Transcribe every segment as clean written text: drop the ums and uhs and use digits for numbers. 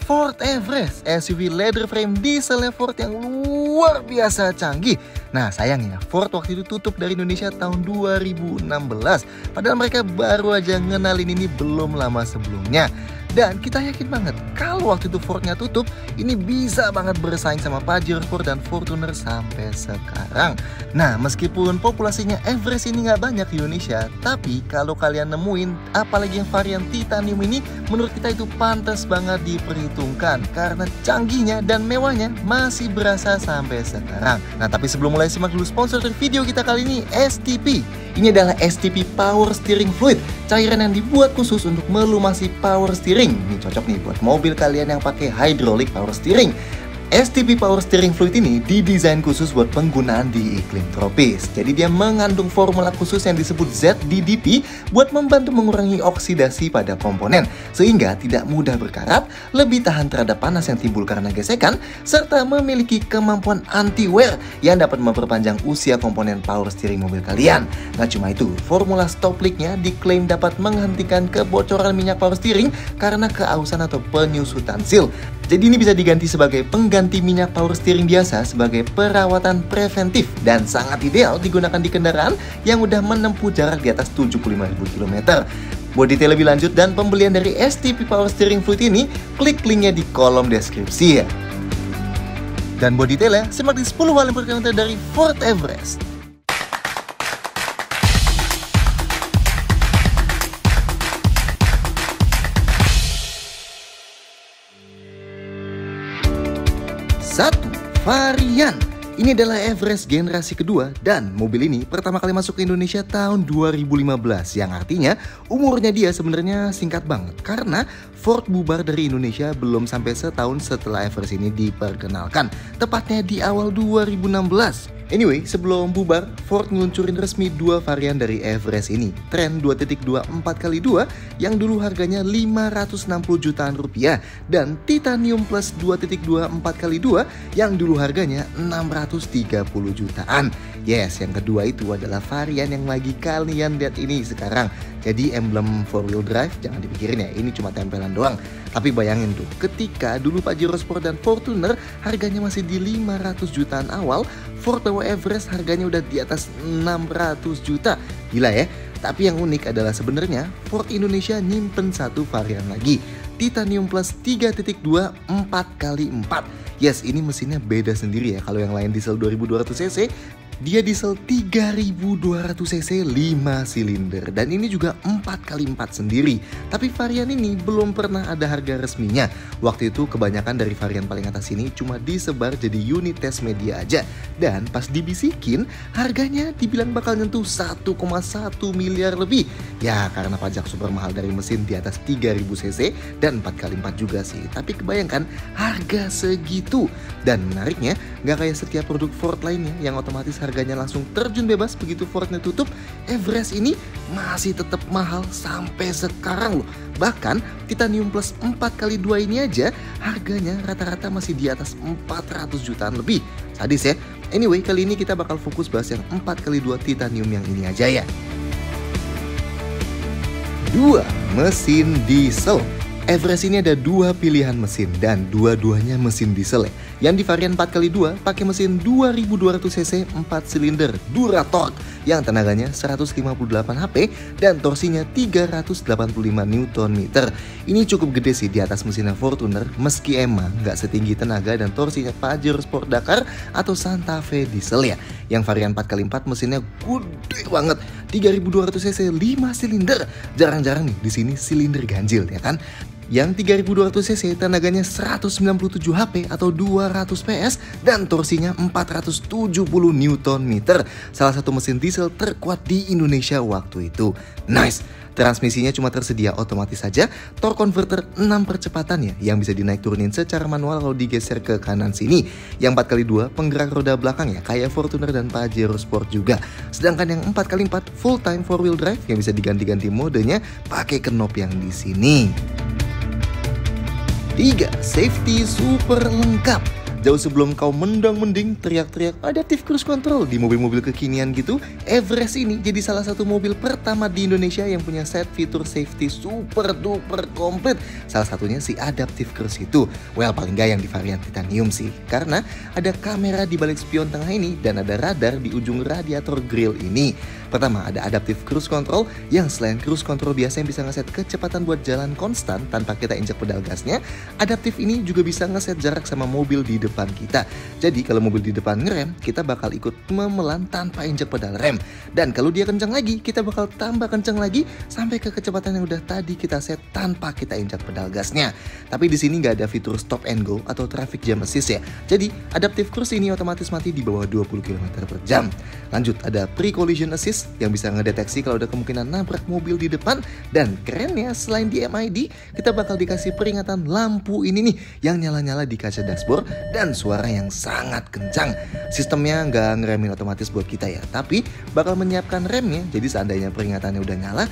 Ford Everest, SUV leather frame diesel Ford yang luar biasa canggih. Nah sayangnya Ford waktu itu tutup dari Indonesia tahun 2016. Padahal mereka baru aja ngenalin ini belum lama sebelumnya. Dan kita yakin banget kalau waktu itu Fordnya tutup, ini bisa banget bersaing sama Pajero Sport dan Fortuner sampai sekarang. Nah meskipun populasinya Everest ini nggak banyak di Indonesia, tapi kalau kalian nemuin apalagi yang varian titanium ini, menurut kita itu pantas banget diperhitungkan karena canggihnya dan mewahnya masih berasa sampai sekarang. Nah tapi sebelum mulai simak dulu sponsor dari video kita kali ini, STP. Ini adalah STP Power Steering Fluid, cairan yang dibuat khusus untuk melumasi power steering. Ini cocok nih buat mobil kalian yang pakai hydraulic power steering. STP Power Steering Fluid ini didesain khusus buat penggunaan di iklim tropis. Jadi dia mengandung formula khusus yang disebut ZDDP buat membantu mengurangi oksidasi pada komponen, sehingga tidak mudah berkarat, lebih tahan terhadap panas yang timbul karena gesekan, serta memiliki kemampuan anti-wear yang dapat memperpanjang usia komponen power steering mobil kalian. Nggak cuma itu, formula stop leak-nya diklaim dapat menghentikan kebocoran minyak power steering karena keausan atau penyusutan seal. Jadi ini bisa diganti sebagai pengganti minyak power steering biasa sebagai perawatan preventif dan sangat ideal digunakan di kendaraan yang udah menempuh jarak di atas 75.000 km. Buat detail lebih lanjut dan pembelian dari STP Power Steering Fluid ini, klik linknya di kolom deskripsi ya. Dan buat detailnya, simak di 10 hal yang berkomentar dari Ford Everest. Satu, varian. Ini adalah Everest generasi kedua dan mobil ini pertama kali masuk ke Indonesia tahun 2015, yang artinya umurnya dia sebenarnya singkat banget karena Ford bubar dari Indonesia belum sampai setahun setelah Everest ini diperkenalkan, tepatnya di awal 2016. Anyway, sebelum bubar, Ford ngeluncurin resmi dua varian dari Everest ini. Trend 2.2 4x2 yang dulu harganya 560 jutaan rupiah dan Titanium Plus 2.2 4x2 yang dulu harganya 630 jutaan. Yes, yang kedua itu adalah varian yang lagi kalian lihat ini sekarang. Jadi emblem 4-wheel drive jangan dipikirin ya, ini cuma tempelan doang. Tapi bayangin tuh, ketika dulu Pajero Sport dan Fortuner harganya masih di 500 jutaan awal, Ford PW Everest harganya udah di atas 600 juta. Gila ya. Tapi yang unik adalah sebenarnya Ford Indonesia nyimpen satu varian lagi, Titanium Plus 3.2 4x4. Yes, ini mesinnya beda sendiri ya. Kalau yang lain diesel 2200 cc, dia diesel 3200 cc 5 silinder dan ini juga 4x4 sendiri. Tapi varian ini belum pernah ada harga resminya. Waktu itu kebanyakan dari varian paling atas ini cuma disebar jadi unit tes media aja. Dan pas dibisikin harganya dibilang bakal nyentuh 1,1 miliar lebih. Ya karena pajak super mahal dari mesin di atas 3000 cc dan 4x4 juga sih. Tapi kebayangkan harga segitu. Dan menariknya gak kayak setiap produk Ford lainnya yang otomatis harganya langsung terjun bebas begitu Fordnya tutup, Everest ini masih tetap mahal sampai sekarang loh. Bahkan Titanium Plus 4x2 ini aja harganya rata-rata masih di atas 400 jutaan lebih. Sadis ya. Anyway, kali ini kita bakal fokus bahas yang 4x2 Titanium yang ini aja ya. 2. Mesin diesel. Everest ini ada dua pilihan mesin dan dua-duanya mesin diesel ya. Yang di varian 4x2 pakai mesin 2200 cc 4 silinder Duratorq yang tenaganya 158 HP dan torsinya 385 Nm. Ini cukup gede sih di atas mesinnya Fortuner, meski emang nggak setinggi tenaga dan torsinya Pajero Sport Dakar atau Santa Fe diesel ya. Yang varian 4x4 mesinnya gede banget, 3200 cc 5 silinder. Jarang-jarang nih di sini silinder ganjil ya kan. Yang 3200 cc tenaganya 197 HP atau 200 PS dan torsinya 470 Nm. Salah satu mesin diesel terkuat di Indonesia waktu itu. Nice. Transmisinya cuma tersedia otomatis saja, torque converter 6 percepatannya yang bisa dinaik turunin secara manual kalau digeser ke kanan sini. Yang 4x2 penggerak roda belakang ya kayak Fortuner dan Pajero Sport juga. Sedangkan yang 4x4 full time 4-wheel drive yang bisa diganti-ganti modenya pakai knob yang di sini. 3. Safety super lengkap. jauh sebelum kau mendong-mending teriak-teriak adaptive cruise control di mobil-mobil kekinian gitu, Everest ini jadi salah satu mobil pertama di Indonesia yang punya set fitur safety super duper komplit. Salah satunya si adaptive cruise itu. Well, paling gak yang di varian titanium sih, karena ada kamera di balik spion tengah ini dan ada radar di ujung radiator grill ini. Pertama, ada adaptive cruise control yang selain cruise control biasa yang bisa ngeset kecepatan buat jalan konstan tanpa kita injak pedal gasnya, adaptif ini juga bisa ngeset jarak sama mobil di depan kita. Jadi kalau mobil di depan ngerem, kita bakal ikut memelan tanpa injak pedal rem. Dan kalau dia kencang lagi, kita bakal tambah kencang lagi sampai ke kecepatan yang udah tadi kita set tanpa kita injak pedal gasnya. Tapi di sini nggak ada fitur stop and go atau traffic jam assist ya. Jadi adaptive cruise ini otomatis mati di bawah 20 km per jam. Lanjut, ada pre-collision assist yang bisa ngedeteksi kalau ada kemungkinan nabrak mobil di depan. Dan kerennya selain di MID, kita bakal dikasih peringatan lampu ini nih yang nyala-nyala di kaca dashboard dan suara yang sangat kencang. Sistemnya nggak ngeremin otomatis buat kita ya, tapi bakal menyiapkan remnya. Jadi seandainya peringatannya udah nyala,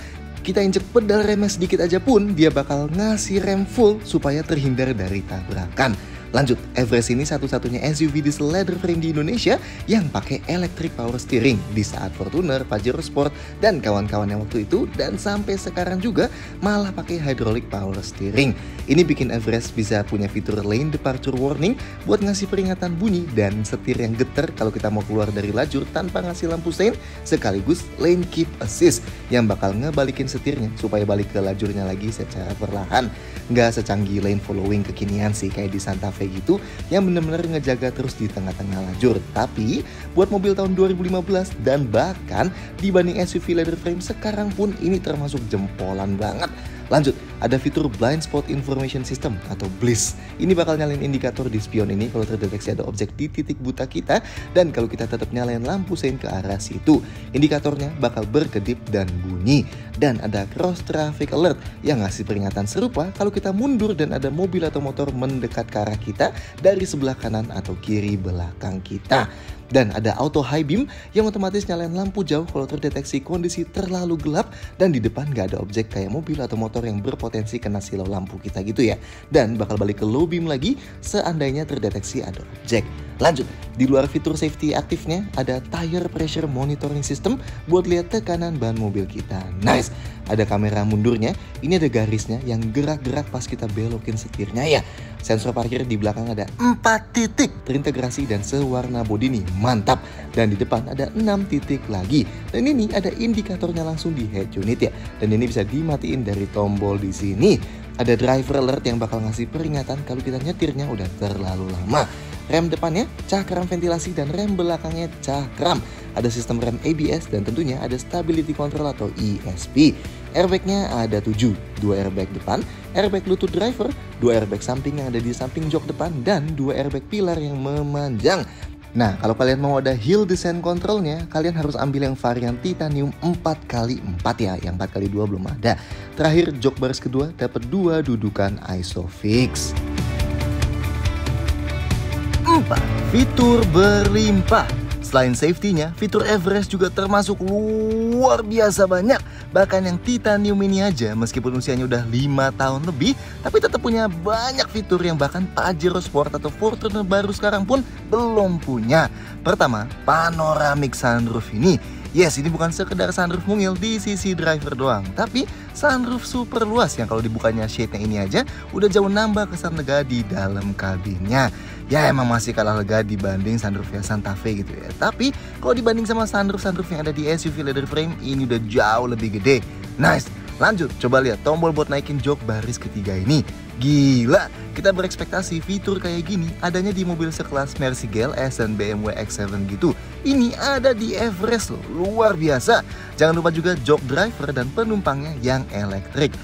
kita injek pedal remnya sedikit aja pun dia bakal ngasih rem full supaya terhindar dari tabrakan. Lanjut, Everest ini satu-satunya SUV diesel leather frame di Indonesia yang pakai electric power steering di saat Fortuner, Pajero Sport, dan kawan-kawannya waktu itu, dan sampai sekarang juga malah pakai hydraulic power steering. Ini bikin Everest bisa punya fitur lane departure warning buat ngasih peringatan bunyi dan setir yang getar kalau kita mau keluar dari lajur tanpa ngasih lampu sein, sekaligus lane keep assist yang bakal ngebalikin setirnya supaya balik ke lajurnya lagi secara perlahan. Nggak secanggih lane following kekinian sih kayak di Santa Fe gitu yang bener-bener ngejaga terus di tengah-tengah lajur. Tapi buat mobil tahun 2015 dan bahkan dibanding SUV leather frame sekarang pun ini termasuk jempolan banget. Lanjut, ada fitur Blind Spot Information System atau BLIS. Ini bakal nyalain indikator di spion ini kalau terdeteksi ada objek di titik buta kita, dan kalau kita tetap nyalain lampu sein ke arah situ, indikatornya bakal berkedip dan bunyi. Dan ada Cross Traffic Alert yang ngasih peringatan serupa kalau kita mundur dan ada mobil atau motor mendekat ke arah kita dari sebelah kanan atau kiri belakang kita. Dan ada Auto High Beam yang otomatis nyalain lampu jauh kalau terdeteksi kondisi terlalu gelap dan di depan gak ada objek kayak mobil atau motor yang berpotensi kena silau lampu kita gitu ya. Dan bakal balik ke low beam lagi seandainya terdeteksi ada objek. Lanjut, di luar fitur safety aktifnya ada tire pressure monitoring system buat lihat tekanan ban mobil kita. Nice. Ada kamera mundurnya, ini ada garisnya yang gerak-gerak pas kita belokin setirnya ya. Sensor parkir di belakang ada 4 titik terintegrasi dan sewarna bodi nih, mantap. Dan di depan ada 6 titik lagi. Dan ini ada indikatornya langsung di head unit ya. Dan ini bisa dimatiin dari tombol di sini. Ada driver alert yang bakal ngasih peringatan kalau kita nyetirnya udah terlalu lama. Rem depannya cakram ventilasi dan rem belakangnya cakram. Ada sistem rem ABS dan tentunya ada stability control atau ESP. Airbagnya ada 7, 2 airbag depan, airbag lutut driver, 2 airbag samping yang ada di samping jok depan, dan 2 airbag pilar yang memanjang. Nah, kalau kalian mau ada hill descent controlnya, kalian harus ambil yang varian titanium 4x4 ya, yang 4x2 belum ada. Terakhir, jok baris kedua dapat 2 dudukan ISOFIX. 4. Fitur berlimpah. Selain safety-nya, fitur Everest juga termasuk luar biasa banyak. Bahkan yang titanium ini aja, meskipun usianya udah 5 tahun lebih, tapi tetap punya banyak fitur yang bahkan Pajero Sport atau Fortuner baru sekarang pun belum punya. Pertama, panoramic sunroof ini. Yes, ini bukan sekedar sunroof mungil di sisi driver doang, tapi sunroof super luas yang kalau dibukanya shade-nya ini aja udah jauh nambah kesan lega di dalam kabinnya. Ya emang masih kalah lega dibanding sunroofnya Santa Fe gitu ya. Tapi kalau dibanding sama sunroof yang ada di SUV leather frame, ini udah jauh lebih gede. Nice. Lanjut, coba lihat tombol buat naikin jok baris ketiga ini. Gila, kita berekspektasi fitur kayak gini adanya di mobil sekelas Mercy GLS dan BMW X7 gitu. Ini ada di Everest loh, luar biasa. Jangan lupa juga jok driver dan penumpangnya yang elektrik.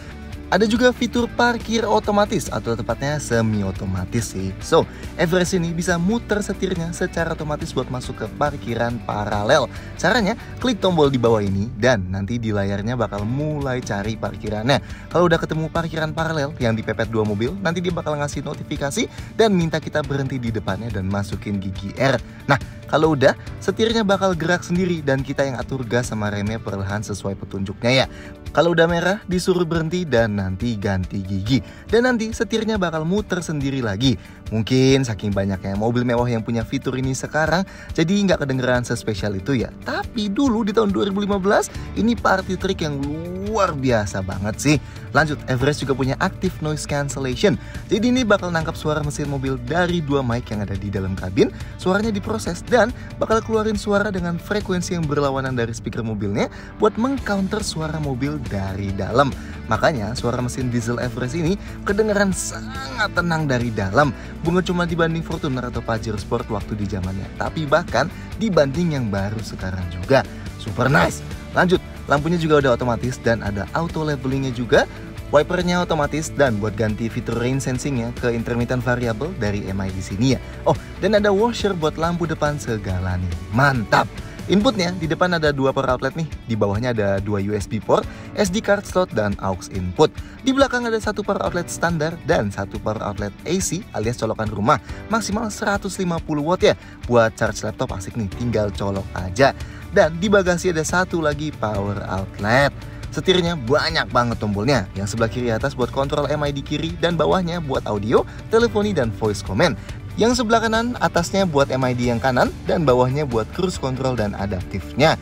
Ada juga fitur parkir otomatis atau tepatnya semi otomatis sih. So, Everest ini bisa muter setirnya secara otomatis buat masuk ke parkiran paralel. Caranya, klik tombol di bawah ini dan nanti di layarnya bakal mulai cari parkirannya. Kalau udah ketemu parkiran paralel yang dipepet 2 mobil, nanti dia bakal ngasih notifikasi dan minta kita berhenti di depannya dan masukin gigi R. Nah, kalau udah, setirnya bakal gerak sendiri dan kita yang atur gas sama remnya perlahan sesuai petunjuknya ya. Kalau udah merah disuruh berhenti dan nanti ganti gigi. Dan nanti setirnya bakal muter sendiri lagi. Mungkin saking banyaknya mobil mewah yang punya fitur ini sekarang, jadi nggak kedengeran sespesial itu ya. Tapi dulu di tahun 2015 ini party trick yang luar biasa banget sih. Lanjut, Everest juga punya active noise cancellation. Jadi ini bakal nangkap suara mesin mobil dari 2 mic yang ada di dalam kabin. Suaranya diproses dan bakal keluarin suara dengan frekuensi yang berlawanan dari speaker mobilnya buat mengcounter suara mobil dari dalam. Makanya suara mesin diesel Everest ini kedengeran sangat tenang dari dalam. Bukan cuma dibanding Fortuner atau Pajero Sport waktu di zamannya, tapi bahkan dibanding yang baru sekarang juga. Super nice. Lanjut, lampunya juga udah otomatis dan ada auto levelingnya juga. Wipernya otomatis dan buat ganti fitur rain sensingnya ke intermittent variable dari MI di sini ya. Oh, dan ada washer buat lampu depan segala nih. Mantap. Inputnya di depan ada 2 power outlet nih. Di bawahnya ada 2 USB port, SD card slot dan aux input. Di belakang ada 1 power outlet standar dan 1 power outlet AC alias colokan rumah. Maksimal 150 watt ya. Buat charge laptop asik nih, tinggal colok aja. Dan di bagasi ada 1 lagi power outlet. Setirnya banyak banget tombolnya. Yang sebelah kiri atas buat kontrol MI di kiri dan bawahnya buat audio, teleponi dan voice command. Yang sebelah kanan atasnya buat MID yang kanan dan bawahnya buat cruise control dan adaptifnya.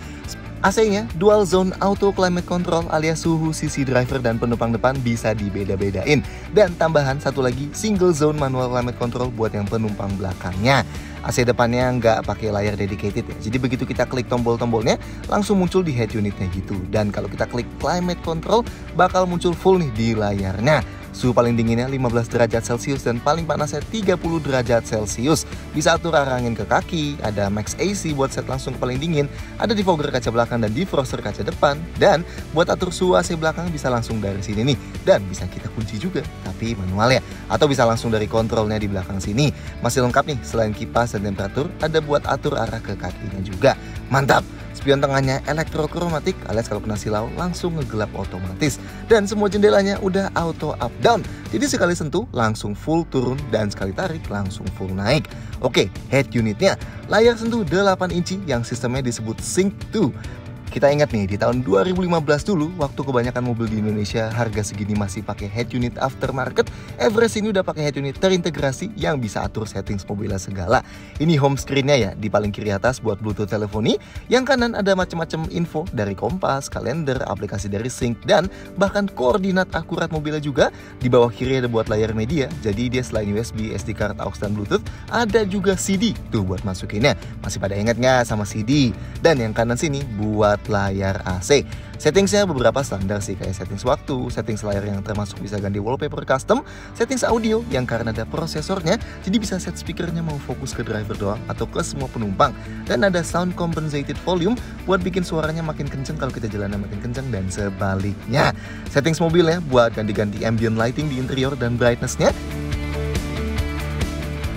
AC-nya dual zone auto climate control alias suhu sisi driver dan penumpang depan bisa dibeda-bedain. Dan tambahan 1 lagi single zone manual climate control buat yang penumpang belakangnya. AC depannya nggak pakai layar dedicated ya. Jadi begitu kita klik tombol-tombolnya langsung muncul di head unitnya gitu. Dan kalau kita klik climate control bakal muncul full nih di layarnya. Suhu paling dinginnya 15 derajat Celcius dan paling panasnya 30 derajat Celcius. Bisa atur arah angin ke kaki, ada max AC buat set langsung ke paling dingin, ada defogger kaca belakang dan defroster kaca depan, dan buat atur suhu AC belakang bisa langsung dari sini nih. Dan bisa kita kunci juga, tapi manual ya. Atau bisa langsung dari kontrolnya di belakang sini. Masih lengkap nih, selain kipas dan temperatur, ada buat atur arah ke kakinya juga. Mantap! Spion tengahnya elektrokromatik alias kalau kena silau langsung ngegelap otomatis. Dan semua jendelanya udah auto up down. Jadi sekali sentuh langsung full turun dan sekali tarik langsung full naik. Oke, head unitnya layar sentuh 8 inci yang sistemnya disebut Sync 2. Kita ingat nih, di tahun 2015 dulu, waktu kebanyakan mobil di Indonesia harga segini masih pakai head unit aftermarket, Everest ini udah pakai head unit terintegrasi yang bisa atur settings mobilnya segala. Ini home screen-nya ya, di paling kiri atas buat Bluetooth teleponi, yang kanan ada macam-macam info dari kompas, kalender, aplikasi dari Sync, dan bahkan koordinat akurat mobilnya juga. Di bawah kiri ada buat layar media, jadi dia selain USB, SD card, aux, dan Bluetooth, ada juga CD, tuh buat masukinnya. Masih pada ingat nggak sama CD? Dan yang kanan sini buat layar AC. Settingsnya beberapa standar sih, kayak settings waktu, settings layar yang termasuk bisa ganti wallpaper custom, settings audio yang karena ada prosesornya jadi bisa set speakernya mau fokus ke driver doang atau ke semua penumpang. Dan ada sound compensated volume buat bikin suaranya makin kenceng kalau kita jalannya makin kenceng dan sebaliknya. Settings mobilnya buat ganti-ganti ambient lighting di interior dan brightness-nya.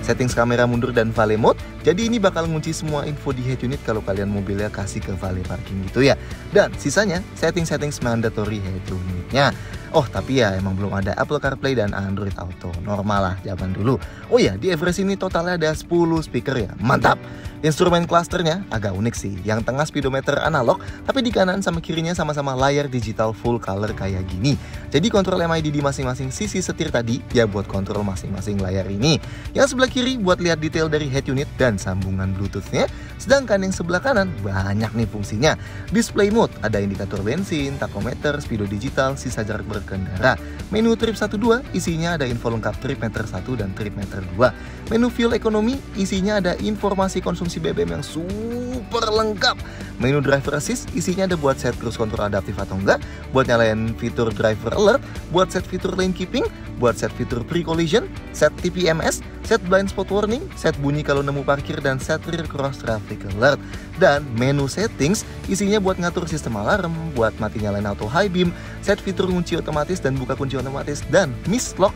Settings kamera mundur dan valet mode. Jadi ini bakal ngunci semua info di head unit kalau kalian mobilnya kasih ke valet parking gitu ya. Dan sisanya settings mandatory head unitnya. Oh tapi ya emang belum ada Apple CarPlay dan Android Auto. Normal lah zaman dulu. Oh ya, di Everest ini totalnya ada 10 speaker ya. Mantap. Instrumen clusternya agak unik sih. Yang tengah speedometer analog, tapi di kanan sama kirinya sama-sama layar digital full color kayak gini. Jadi kontrol MID di masing-masing sisi setir tadi ya buat kontrol masing-masing layar ini. Yang sebelah kiri buat lihat detail dari head unit dan sambungan Bluetooth-nya. Sedangkan yang sebelah kanan banyak nih fungsinya. Display mode, ada indikator bensin, tachometer, speedo digital, sisa jarak berkendara. Menu trip 1-2 isinya ada info lengkap trip meter 1 dan trip meter 2. Menu fuel economy isinya ada informasi konsumsi BBM yang super lengkap. Menu driver assist isinya ada buat set cruise control adaptif atau enggak, buat nyalain fitur driver alert, buat set fitur lane keeping, buat set fitur pre-collision, set TPMS, set blind spot warning, set bunyi kalau nemu parkir, dan set rear cross traffic alert. Dan menu settings isinya buat ngatur sistem alarm, buat mati nyalain auto high beam, set fitur kunci otomatis dan buka kunci otomatis, dan mist lock.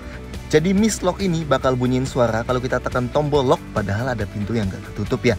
Jadi mist lock ini bakal bunyiin suara kalau kita tekan tombol lock padahal ada pintu yang gak ketutup ya.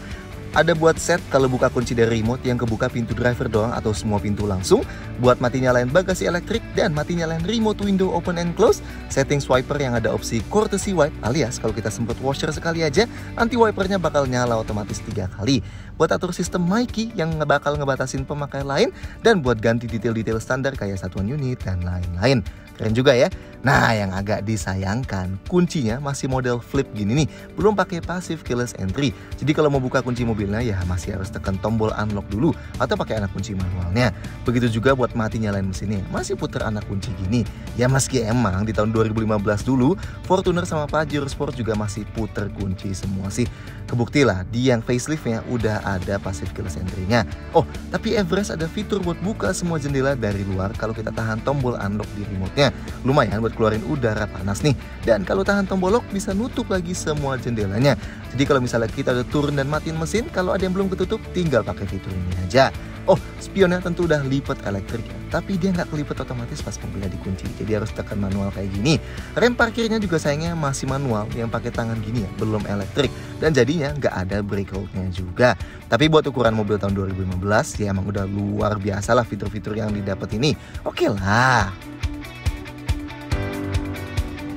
Ada buat set kalau buka kunci dari remote yang kebuka pintu driver doang atau semua pintu langsung, buat mati nyalain bagasi elektrik dan mati nyalain remote window open and close, setting swiper yang ada opsi courtesy wipe alias kalau kita semprot washer sekali aja, nanti wipernya bakal nyala otomatis 3 kali. Buat atur sistem MyKey yang bakal ngebatasin pemakai lain dan buat ganti detail-detail standar kayak satuan unit dan lain-lain. Keren juga ya. Nah, yang agak disayangkan, kuncinya masih model flip gini nih, belum pakai passive keyless entry. Jadi kalau mau buka kunci mobilnya ya masih harus tekan tombol unlock dulu atau pakai anak kunci manualnya. Begitu juga buat mati nyalain mesinnya, masih puter anak kunci gini. Ya meski emang di tahun 2015 dulu, Fortuner sama Pajero Sport juga masih puter kunci semua sih. Kebuktilah di yang faceliftnya udah ada passive keyless entry-nya. Oh, tapi Everest ada fitur buat buka semua jendela dari luar kalau kita tahan tombol unlock di remote-nya. Lumayan buat keluarin udara panas nih. Dan kalau tahan tombol lock bisa nutup lagi semua jendelanya. Jadi kalau misalnya kita udah turun dan matiin mesin, kalau ada yang belum ketutup tinggal pakai fitur ini aja. Oh, spionnya tentu udah lipat elektrik ya, tapi dia nggak kelipet otomatis pas mobilnya dikunci, jadi harus tekan manual kayak gini. Rem parkirnya juga sayangnya masih manual yang pakai tangan gini ya, belum elektrik, dan jadinya nggak ada brake hold-nya juga. Tapi buat ukuran mobil tahun 2015 ya emang udah luar biasa lah fitur-fitur yang didapat ini. Oke lah.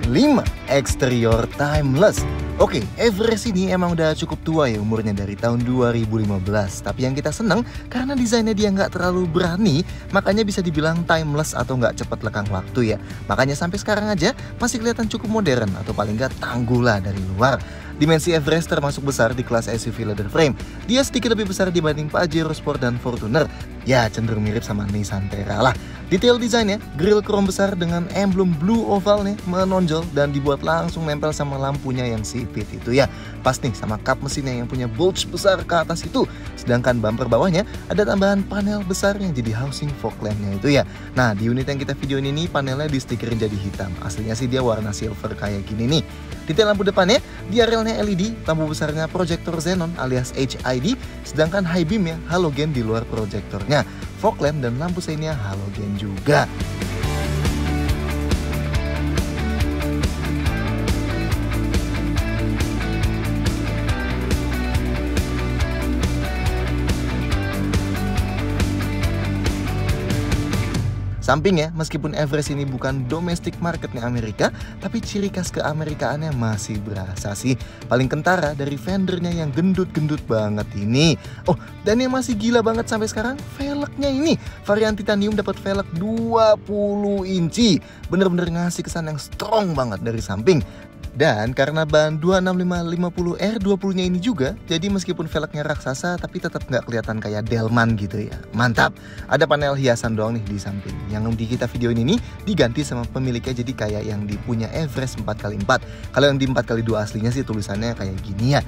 5. Eksterior timeless. Oke, Everest ini emang udah cukup tua ya umurnya dari tahun 2015. Tapi yang kita seneng karena desainnya dia nggak terlalu berani, makanya bisa dibilang timeless atau nggak cepat lekang waktu ya. Makanya sampai sekarang aja masih kelihatan cukup modern atau paling nggak tangguh lah dari luar. Dimensi Everest termasuk besar di kelas SUV leather frame. Dia sedikit lebih besar dibanding Pajero Sport dan Fortuner. Ya cenderung mirip sama Nissan Terra lah. Detail desainnya, grill krom besar dengan emblem blue oval nih menonjol dan dibuat langsung nempel sama lampunya yang sipit itu ya. Pas nih sama kap mesinnya yang punya bulge besar ke atas itu. Sedangkan bumper bawahnya ada tambahan panel besar yang jadi housing fog lamp-nya itu ya. Nah di unit yang kita videoin ini panelnya di stikerin jadi hitam. Aslinya sih dia warna silver kayak gini nih. Detail lampu depannya, diarelnya LED, lampu besarnya proyektor xenon alias HID, sedangkan high beam-nya halogen di luar proyektornya. Fog lamp dan lampu seinnya halogen juga. Sampingnya, meskipun Everest ini bukan domestic marketnya Amerika, tapi ciri khas keamerikaannya masih berasa sih. Paling kentara dari fendernya yang gendut-gendut banget ini. Oh, dan yang masih gila banget sampai sekarang, velgnya ini. Varian titanium dapat velg 20 inci. Bener-bener ngasih kesan yang strong banget dari samping. Dan karena ban 26550 R20-nya ini juga, jadi meskipun velgnya raksasa tapi tetap nggak kelihatan kayak Delman gitu ya. Mantap. Ada panel hiasan doang nih di samping. Yang di kita video ini diganti sama pemiliknya jadi kayak yang dipunya Everest 4x4. Kalau yang di 4x2 aslinya sih tulisannya kayak gini ya.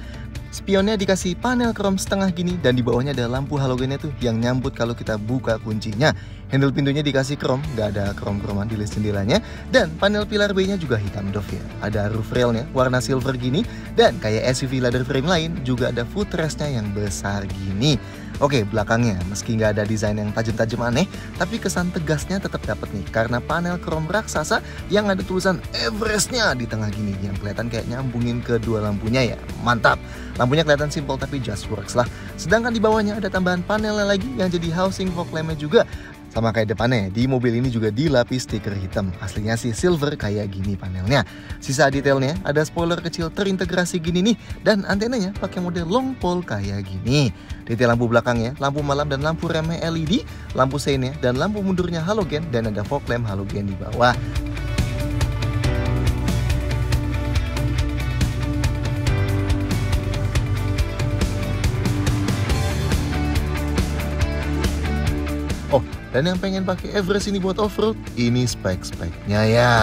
Spionnya dikasih panel krom setengah gini dan di bawahnya ada lampu halogennya tuh yang nyambut kalau kita buka kuncinya. Handle pintunya dikasih krom, nggak ada krom-kroman di list jendelanya. Dan panel pilar B-nya juga hitam doff ya. Ada roof railnya warna silver gini dan kayak SUV leather frame lain juga ada footrestnya yang besar gini. Oke, belakangnya meski nggak ada desain yang tajam-tajam aneh, tapi kesan tegasnya tetap dapat nih karena panel krom raksasa yang ada tulisan Everest-nya di tengah gini yang kelihatan kayak nyambungin kedua lampunya ya. Mantap. Lampunya kelihatan simple tapi just works lah. Sedangkan di bawahnya ada tambahan panelnya lagi yang jadi housing fog lamp-nya juga. Sama kayak depannya, di mobil ini juga dilapis stiker hitam. Aslinya sih silver kayak gini panelnya. Sisa detailnya ada spoiler kecil terintegrasi gini nih. Dan antenanya pakai model long pole kayak gini. Detail lampu belakangnya, lampu malam dan lampu remnya LED, lampu seinnya dan lampu mundurnya halogen. Dan ada fog lamp halogen di bawah. Oh, dan yang pengen pakai Everest ini buat off-road, ini spek-speknya ya.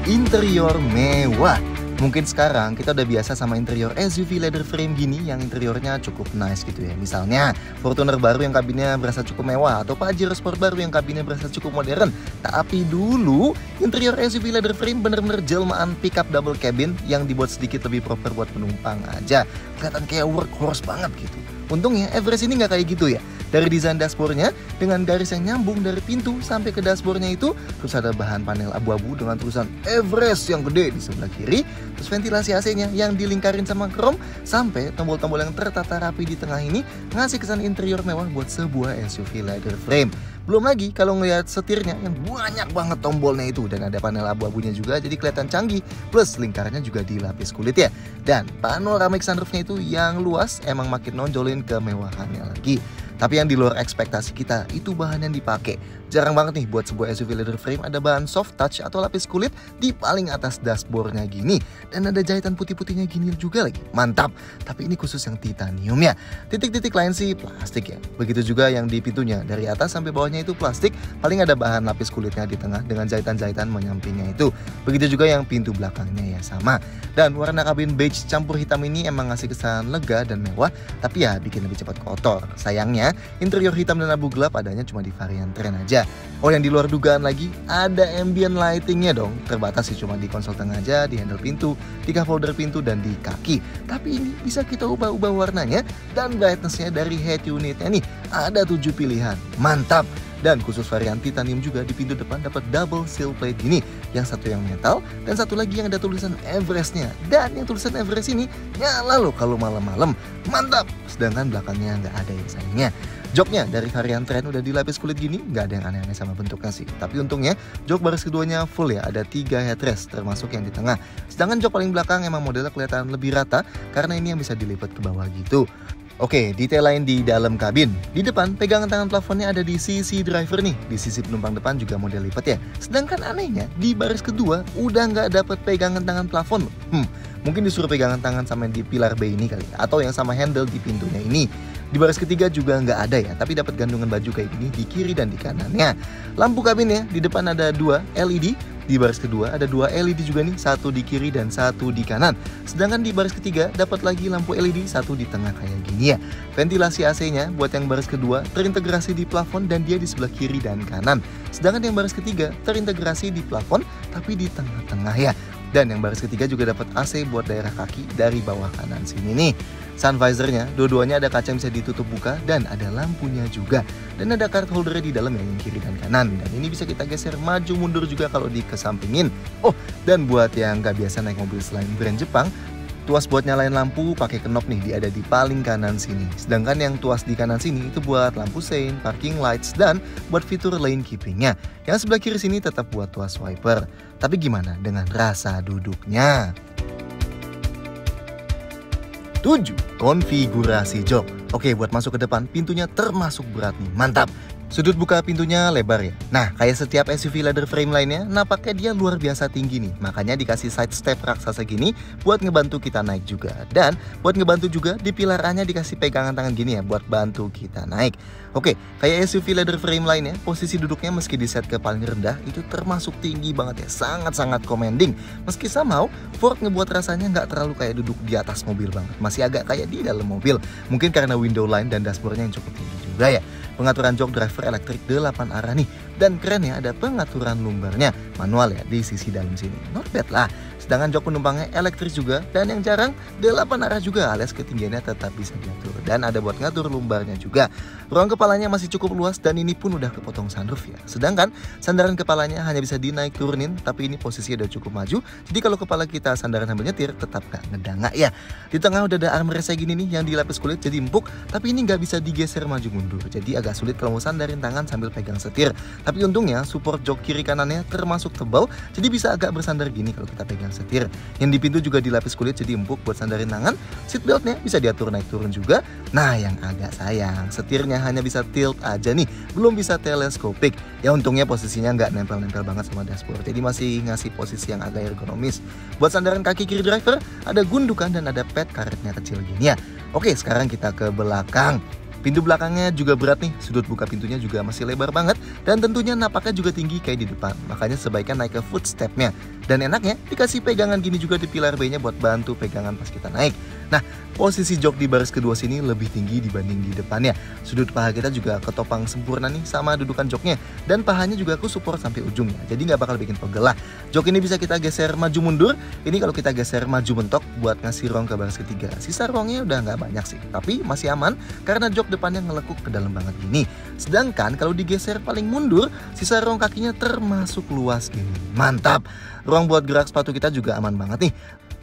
Interior mewah. Mungkin sekarang kita udah biasa sama interior SUV leather frame gini yang interiornya cukup nice gitu ya. Misalnya Fortuner baru yang kabinnya berasa cukup mewah atau Pajero Sport baru yang kabinnya berasa cukup modern. Tapi dulu interior SUV leather frame bener-bener jelmaan pickup double cabin yang dibuat sedikit lebih proper buat penumpang aja. Kelihatan kayak workhorse banget gitu. Untungnya Everest ini nggak kayak gitu ya. Dari desain dashboardnya dengan garis yang nyambung dari pintu sampai ke dashboardnya itu, terus ada bahan panel abu-abu dengan tulisan Everest yang gede di sebelah kiri, terus ventilasi AC-nya yang dilingkarin sama krom, sampai tombol-tombol yang tertata rapi di tengah ini ngasih kesan interior mewah buat sebuah SUV leather frame. Belum lagi kalau ngelihat setirnya yang banyak banget tombolnya itu, dan ada panel abu-abunya juga jadi kelihatan canggih, plus lingkarnya juga dilapis kulit ya. Dan panoramic sunroofnya itu yang luas emang makin nonjolin kemewahannya lagi. Tapi yang di luar ekspektasi kita itu bahan yang dipakai. Jarang banget nih buat sebuah SUV leather frame ada bahan soft touch atau lapis kulit di paling atas dashboardnya gini. Dan ada jahitan putih-putihnya gini juga lagi. Mantap. Tapi ini khusus yang titanium ya. Titik-titik lain sih plastik ya. Begitu juga yang di pintunya. Dari atas sampai bawahnya itu plastik. Paling ada bahan lapis kulitnya di tengah dengan jahitan-jahitan menyampingnya itu. Begitu juga yang pintu belakangnya ya sama. Dan warna kabin beige campur hitam ini emang ngasih kesan lega dan mewah. Tapi ya bikin lebih cepat kotor. Sayangnya interior hitam dan abu gelap adanya cuma di varian Trend aja. Oh, yang di luar dugaan lagi, ada ambient lightingnya dong. Terbatas sih cuma di konsol tengah aja, di handle pintu, di cup holder pintu, dan di kaki. Tapi ini bisa kita ubah-ubah warnanya dan brightnessnya dari head unitnya nih. Ada 7 pilihan, mantap. Dan khusus varian titanium juga di pintu depan dapat double seal plate gini. Yang satu yang metal dan satu lagi yang ada tulisan Everestnya. Dan yang tulisan Everest ini nyala loh kalau malam-malam. Mantap. Sedangkan belakangnya nggak ada ya sayangnya. Joknya dari varian Trend udah dilapis kulit gini, nggak ada yang aneh-aneh sama bentuknya sih. Tapi untungnya jok baris keduanya full ya, ada 3 headrest termasuk yang di tengah. Sedangkan jok paling belakang emang modelnya kelihatan lebih rata karena ini yang bisa dilipat ke bawah gitu. Oke, detail lain di dalam kabin. Di depan, pegangan tangan plafonnya ada di sisi driver nih. Di sisi penumpang depan juga model lipat ya. Sedangkan anehnya, di baris kedua udah nggak dapet pegangan tangan plafon. Mungkin disuruh pegangan tangan sama yang di pilar B ini kali. Atau yang sama handle di pintunya ini. Di baris ketiga juga nggak ada ya, tapi dapat gantungan baju kayak gini di kiri dan di kanannya. Lampu kabinnya di depan ada 2 LED. Di baris kedua ada 2 LED juga nih, satu di kiri dan satu di kanan. Sedangkan di baris ketiga dapat lagi lampu LED satu di tengah kayak gini ya. Ventilasi AC-nya buat yang baris kedua terintegrasi di plafon dan dia di sebelah kiri dan kanan. Sedangkan yang baris ketiga terintegrasi di plafon tapi di tengah-tengah ya. Dan yang baris ketiga juga dapat AC buat daerah kaki dari bawah kanan sini nih. Sun visornya, dua-duanya ada kaca yang bisa ditutup buka dan ada lampunya juga. Dan ada card holdernya di dalam yang kiri dan kanan. Dan ini bisa kita geser maju mundur juga kalau dikesampingin. Oh, dan buat yang nggak biasa naik mobil selain brand Jepang, tuas buat nyalain lampu pakai knop nih, dia ada di paling kanan sini. Sedangkan yang tuas di kanan sini itu buat lampu sein, parking lights, dan buat fitur lane keepingnya. Yang sebelah kiri sini tetap buat tuas wiper. Tapi gimana dengan rasa duduknya? 7. Konfigurasi jok. Oke, buat masuk ke depan, pintunya termasuk berat nih, mantap. Sudut buka pintunya lebar ya. Nah, kayak setiap SUV leather frame lainnya, nampaknya dia luar biasa tinggi nih. Makanya dikasih side step raksasa gini buat ngebantu kita naik juga. Dan buat ngebantu juga di pilar A-nya dikasih pegangan tangan gini ya buat bantu kita naik. Oke, kayak SUV leather frame lainnya, posisi duduknya meski di set ke paling rendah itu termasuk tinggi banget ya. Sangat-sangat commanding. Meski somehow Ford ngebuat rasanya nggak terlalu kayak duduk di atas mobil banget. Masih agak kayak di dalam mobil. Mungkin karena window line dan dashboardnya yang cukup tinggi juga ya. Pengaturan jok driver elektrik 8 arah nih. Dan kerennya ada pengaturan lumbarnya manual ya di sisi dalam sini. Not bad lah. Sedangkan jok penumpangnya elektrik juga. Dan yang jarang 8 arah juga alias ketinggiannya tetap bisa diatur. Dan ada buat ngatur lumbarnya juga. Ruang kepalanya masih cukup luas dan ini pun udah kepotong sunroof ya. Sedangkan sandaran kepalanya hanya bisa dinaik turunin. Tapi ini posisinya udah cukup maju. Jadi kalau kepala kita sandaran sambil nyetir tetap gak ngedangak ya. Di tengah udah ada armrest kayak gini nih yang dilapis kulit jadi empuk. Tapi ini gak bisa digeser maju mundur. Jadi agak sulit kalau mau sandarin tangan sambil pegang setir. Tapi untungnya support jok kiri kanannya termasuk tebal. Jadi bisa agak bersandar gini kalau kita pegang setir. Yang di pintu juga dilapis kulit jadi empuk buat sandarin tangan. Seatbeltnya bisa diatur naik turun juga. Nah yang agak sayang, setirnya hanya bisa tilt aja nih, belum bisa teleskopik. Ya untungnya posisinya nggak nempel-nempel banget sama dashboard. Jadi masih ngasih posisi yang agak ergonomis. Buat sandaran kaki kiri driver ada gundukan dan ada pad karetnya kecil gini ya. Oke sekarang kita ke belakang. Pintu belakangnya juga berat nih, sudut buka pintunya juga masih lebar banget. Dan tentunya napaknya juga tinggi kayak di depan. Makanya sebaiknya naik ke footstepnya. Dan enaknya dikasih pegangan gini juga di pilar B-nya buat bantu pegangan pas kita naik. Nah, posisi jok di baris kedua sini lebih tinggi dibanding di depannya. Sudut paha kita juga ketopang sempurna nih sama dudukan joknya. Dan pahanya juga aku support sampai ujungnya, jadi nggak bakal bikin pegel lah. Jok ini bisa kita geser maju mundur. Ini kalau kita geser maju mentok buat ngasih rong ke baris ketiga. Sisa rongnya udah nggak banyak sih, tapi masih aman karena jok depannya ngelekuk ke dalam banget gini. Sedangkan kalau digeser paling mundur, sisa rong kakinya termasuk luas gini. Mantap! Ruang buat gerak sepatu kita juga aman banget nih.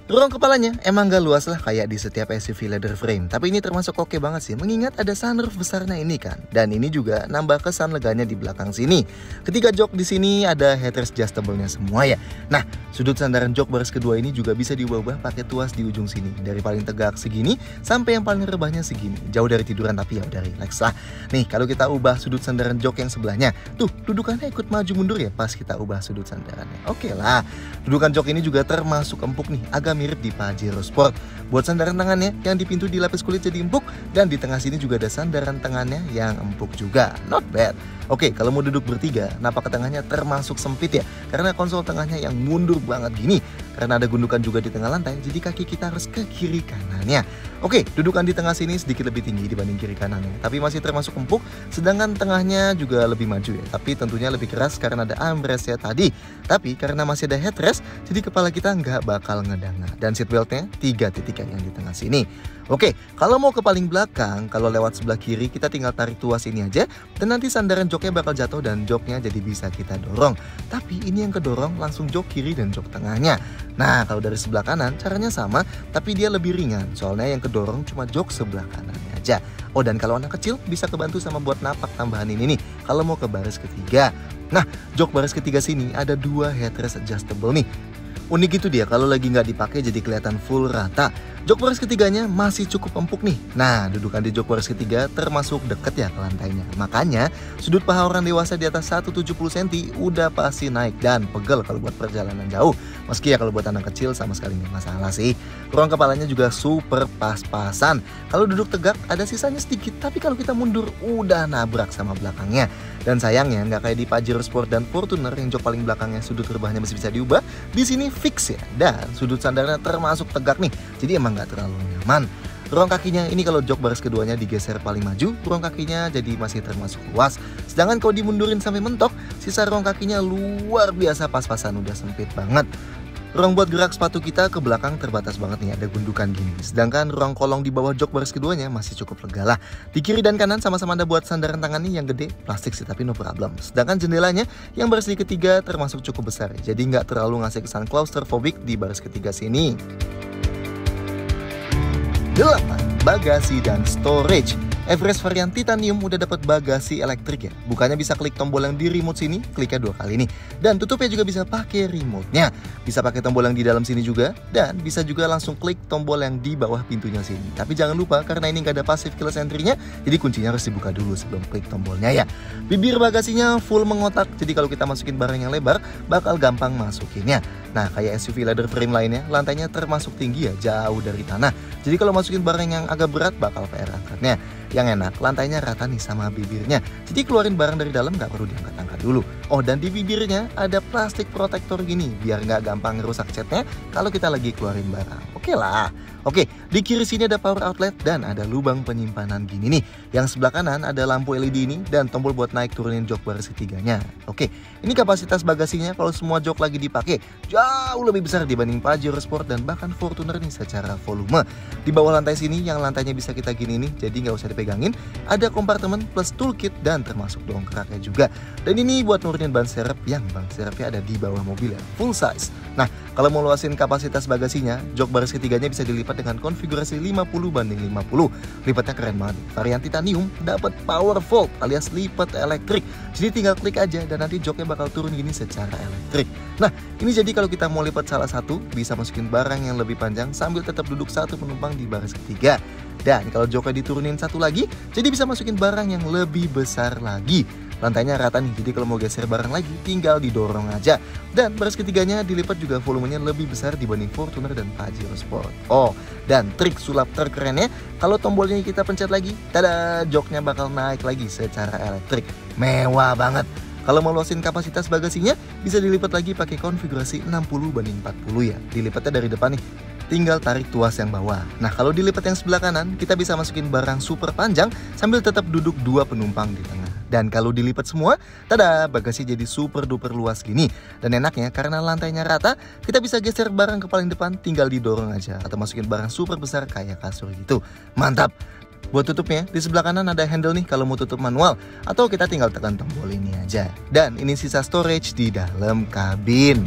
Ruang kepalanya emang gak luas lah kayak di setiap SUV leather frame, tapi ini termasuk oke banget sih mengingat ada sunroof besarnya ini kan. Dan ini juga nambah kesan leganya di belakang sini. Ketiga jok di sini ada headrest adjustable-nya semua ya. Nah, sudut sandaran jok baris kedua ini juga bisa diubah-ubah pakai tuas di ujung sini. Dari paling tegak segini sampai yang paling rebahnya segini. Jauh dari tiduran tapi ya udah relax lah. Nih, kalau kita ubah sudut sandaran jok yang sebelahnya, tuh dudukannya ikut maju mundur ya pas kita ubah sudut sandarannya. Oke lah. Dudukan jok ini juga termasuk empuk nih, agak mirip di Pajero Sport. Buat sandaran tangannya yang di pintu dilapis kulit jadi empuk, dan di tengah sini juga ada sandaran tangannya yang empuk juga. Not bad. Oke, kalau mau duduk bertiga, napak ke tengahnya termasuk sempit ya, karena konsol tengahnya yang mundur banget gini. Karena ada gundukan juga di tengah lantai, jadi kaki kita harus ke kiri kanannya. Oke, dudukan di tengah sini sedikit lebih tinggi dibanding kiri kanannya, tapi masih termasuk empuk. Sedangkan tengahnya juga lebih maju ya, tapi tentunya lebih keras karena ada armrest ya tadi. Tapi karena masih ada headrest, jadi kepala kita nggak bakal ngedanga. Dan seatbeltnya 3 titik yang di tengah sini. Oke, kalau mau ke paling belakang, kalau lewat sebelah kiri kita tinggal tarik tuas ini aja, dan nanti sandaran joknya bakal jatuh dan joknya jadi bisa kita dorong. Tapi ini yang kedorong langsung jok kiri dan jok tengahnya. Nah, kalau dari sebelah kanan caranya sama, tapi dia lebih ringan. Soalnya yang kedorong cuma jok sebelah kanannya aja. Oh, dan kalau anak kecil bisa kebantu sama buat napak tambahan ini nih, kalau mau ke baris ketiga. Nah, jok baris ketiga sini ada 2 headrest adjustable nih. Unik itu dia, kalau lagi nggak dipakai jadi kelihatan full rata. Jok baris ketiganya masih cukup empuk nih. Nah, dudukan di jok baris ketiga termasuk deket ya ke lantainya. Makanya, sudut paha orang dewasa di atas 170 cm udah pasti naik dan pegel kalau buat perjalanan jauh. Meski ya kalau buat anak kecil sama sekali nggak masalah sih. Ruang kepalanya juga super pas-pasan. Kalau duduk tegak ada sisanya sedikit, tapi kalau kita mundur udah nabrak sama belakangnya. Dan sayangnya nggak kayak di Pajero Sport dan Fortuner yang jok paling belakangnya sudut rebahnya masih bisa diubah. Di sini fix ya, dan sudut sandarnya termasuk tegak nih. Jadi emang nggak terlalu nyaman. Ruang kakinya ini kalau jok baris keduanya digeser paling maju, ruang kakinya jadi masih termasuk luas. Sedangkan kalau dimundurin sampai mentok, sisa ruang kakinya luar biasa pas-pasan, udah sempit banget. Ruang buat gerak sepatu kita ke belakang terbatas banget nih, ada gundukan gini. Sedangkan ruang kolong di bawah jok baris keduanya masih cukup lega lah. Di kiri dan kanan sama-sama ada buat sandaran tangan nih yang gede, plastik sih tapi no problem. Sedangkan jendelanya yang baris di ketiga termasuk cukup besar, jadi nggak terlalu ngasih kesan claustrophobic di baris ketiga sini. 8. Bagasi dan storage. Everest varian titanium udah dapat bagasi elektrik ya. Bukanya bisa klik tombol yang di remote sini, kliknya 2 kali nih. Dan tutupnya juga bisa pakai remote-nya. Bisa pakai tombol yang di dalam sini juga, dan bisa juga langsung klik tombol yang di bawah pintunya sini. Tapi jangan lupa karena ini nggak ada passive keyless entry-nya, jadi kuncinya harus dibuka dulu sebelum klik tombolnya ya. Bibir bagasinya full mengotak, jadi kalau kita masukin barang yang lebar, bakal gampang masukinnya. Nah, kayak SUV leather frame lainnya, lantainya termasuk tinggi ya, jauh dari tanah. Jadi kalau masukin barang yang agak berat, bakal PR angkatnya. Yang enak, lantainya rata nih sama bibirnya. Jadi keluarin barang dari dalam nggak perlu diangkat-angkat dulu. Oh, dan di bibirnya ada plastik protektor gini, biar nggak gampang rusak catnya kalau kita lagi keluarin barang. Oke lah. Oke, di kiri sini ada power outlet dan ada lubang penyimpanan gini nih. Yang sebelah kanan ada lampu LED ini dan tombol buat naik turunin jok baris ketiganya. Oke, ini kapasitas bagasinya kalau semua jok lagi dipakai jauh lebih besar dibanding Pajero Sport dan bahkan Fortuner nih secara volume. Di bawah lantai sini yang lantainya bisa kita gini nih, jadi nggak usah dipegangin. Ada kompartemen plus toolkit dan termasuk dongkraknya juga. Dan ini buat nurunin ban serep yang ban serepnya ada di bawah mobil ya, full size. Nah, kalau mau luasin kapasitas bagasinya, jok baris ketiganya bisa dilipat dengan konfigurasi 50/50. Lipatnya keren banget. Varian titanium dapat power fold alias lipat elektrik. Jadi tinggal klik aja dan nanti joknya bakal turun gini secara elektrik. Nah, ini jadi kalau kita mau lipat salah satu, bisa masukin barang yang lebih panjang sambil tetap duduk satu penumpang di baris ketiga. Dan kalau joknya diturunin satu lagi, jadi bisa masukin barang yang lebih besar lagi. Lantainya rata nih, jadi kalau mau geser barang lagi tinggal didorong aja. Dan baris ketiganya dilipat juga volumenya lebih besar dibanding Fortuner dan Pajero Sport. Oh, dan trik sulap terkerennya, kalau tombolnya kita pencet lagi, tada, joknya bakal naik lagi secara elektrik. Mewah banget. Kalau mau luasin kapasitas bagasinya, bisa dilipat lagi pakai konfigurasi 60/40 ya. Dilipatnya dari depan nih, tinggal tarik tuas yang bawah. Nah, kalau dilipat yang sebelah kanan, kita bisa masukin barang super panjang sambil tetap duduk 2 penumpang di tengah. Dan kalau dilipat semua, tada, bagasi jadi super duper luas gini. Dan enaknya karena lantainya rata, kita bisa geser barang ke paling depan, tinggal didorong aja. Atau masukin barang super besar kayak kasur gitu. Mantap! Buat tutupnya, di sebelah kanan ada handle nih kalau mau tutup manual. Atau kita tinggal tekan tombol ini aja. Dan ini sisa storage di dalam kabin.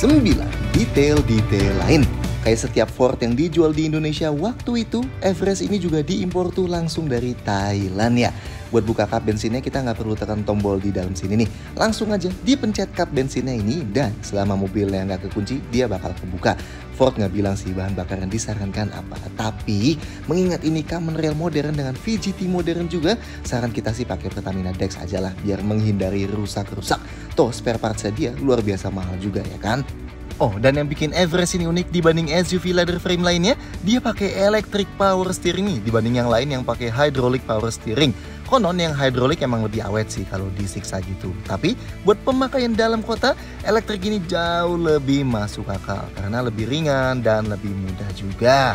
Sembilan, detail-detail lain. Kayak setiap Ford yang dijual di Indonesia waktu itu, Everest ini juga diimpor tuh langsung dari Thailand ya. Buat buka kap bensinnya kita nggak perlu tekan tombol di dalam sini nih. Langsung aja dipencet kap bensinnya ini dan selama mobilnya nggak kekunci, dia bakal kebuka. Ford nggak bilang sih bahan bakar yang disarankan apa. Tapi mengingat ini Common Rail modern dengan VGT modern juga, saran kita sih pakai Pertamina Dex aja lah biar menghindari rusak-rusak. Toh spare partsnya dia luar biasa mahal juga ya kan. Oh, dan yang bikin Everest ini unik dibanding SUV leather frame lainnya, dia pakai electric power steering nih dibanding yang lain yang pakai hydraulic power steering. Konon yang hydraulic emang lebih awet sih kalau disiksa gitu. Tapi buat pemakaian dalam kota, elektrik ini jauh lebih masuk akal karena lebih ringan dan lebih mudah juga.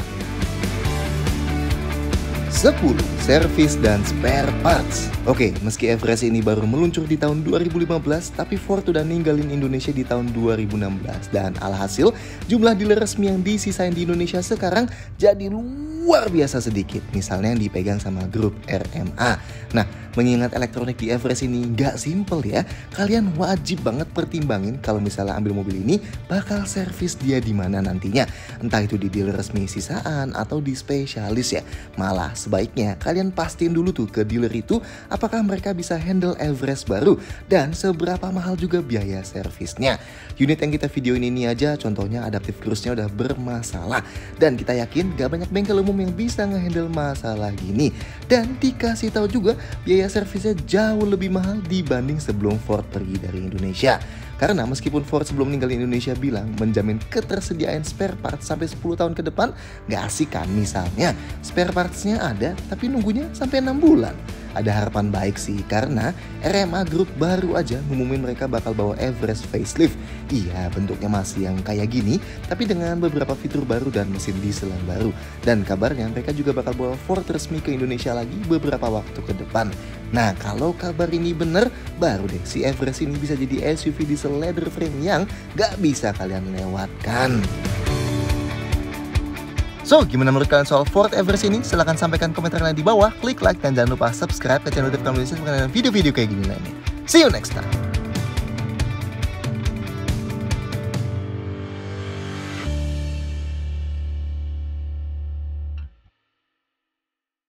10. Servis dan spare parts. Oke, meski Everest ini baru meluncur di tahun 2015, tapi Ford udah ninggalin Indonesia di tahun 2016. Dan alhasil, jumlah dealer resmi yang disisain di Indonesia sekarang jadi luar biasa sedikit. Misalnya yang dipegang sama grup RMA. Nah, mengingat elektronik di Everest ini nggak simple ya, kalian wajib banget pertimbangin kalau misalnya ambil mobil ini bakal servis dia di mana nantinya. Entah itu di dealer resmi sisaan atau di spesialis ya. Malah sebaiknya kalian pastiin dulu tuh ke dealer itu apakah mereka bisa handle Everest baru dan seberapa mahal juga biaya servisnya. Unit yang kita videoin ini aja contohnya adaptive cruise-nya udah bermasalah dan kita yakin gak banyak bengkel umum yang bisa ngehandle masalah gini. Dan dikasih tahu juga biaya servisnya jauh lebih mahal dibanding sebelum Ford pergi dari Indonesia. Karena meskipun Ford sebelum meninggalin Indonesia bilang menjamin ketersediaan spare parts sampai 10 tahun ke depan, gak asik kan misalnya spare partsnya ada tapi nunggunya sampai 6 bulan. Ada harapan baik sih karena RMA Group baru aja ngumumin mereka bakal bawa Everest facelift. Iya, bentuknya masih yang kayak gini tapi dengan beberapa fitur baru dan mesin diesel yang baru. Dan kabarnya mereka juga bakal bawa Ford resmi ke Indonesia lagi beberapa waktu ke depan. Nah, kalau kabar ini bener, baru deh si Everest ini bisa jadi SUV diesel leather frame yang gak bisa kalian lewatkan. So, gimana menurut kalian soal Ford Everest ini? Silahkan sampaikan komentar kalian di bawah, klik like, dan jangan lupa subscribe ke channel Dev Indonesia mengenai video-video kayak gini lainnya. See you next time!